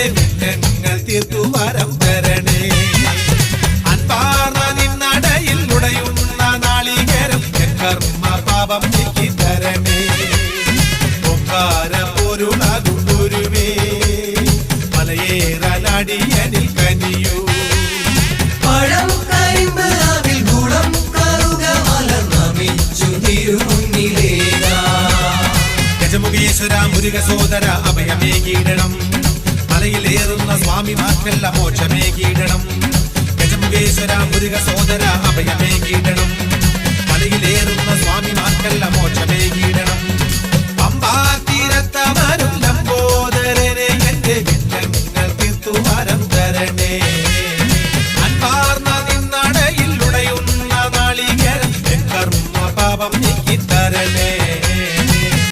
വിഘ്നങ്ങൾ തീർത്തു വരം തരണേ. അൻപാർന്ന നിന്നടയിൽ ഉടയുന്ന നാളികേരം കർമ്മ പാപം നീക്കി തരണേ. പൊങ്കാര പൊരുളാകും ഗുരുവേ മലയേറാനടിയനിൽ കനിയൂ. പഴം കരിമ്പ് അതിൽ ഗുണം കറുക മലർന്നമിച്ചു തിരുമുന്നിലേറാ. ഗജമുഖേശ്വര മുരുക സോദര അഭയമേകീടണം. മലയിലേറുന്ന സ്വാമിമാർക്കെല്ലാം മോക്ഷമേകീടണം. ഗജമുഖേശ്വര മുരുക സോദര അഭയമേകീടണം. മലയിലേറുന്ന സ്വാമിമാർക്കെല്ലാം മോക്ഷമേകീടണം.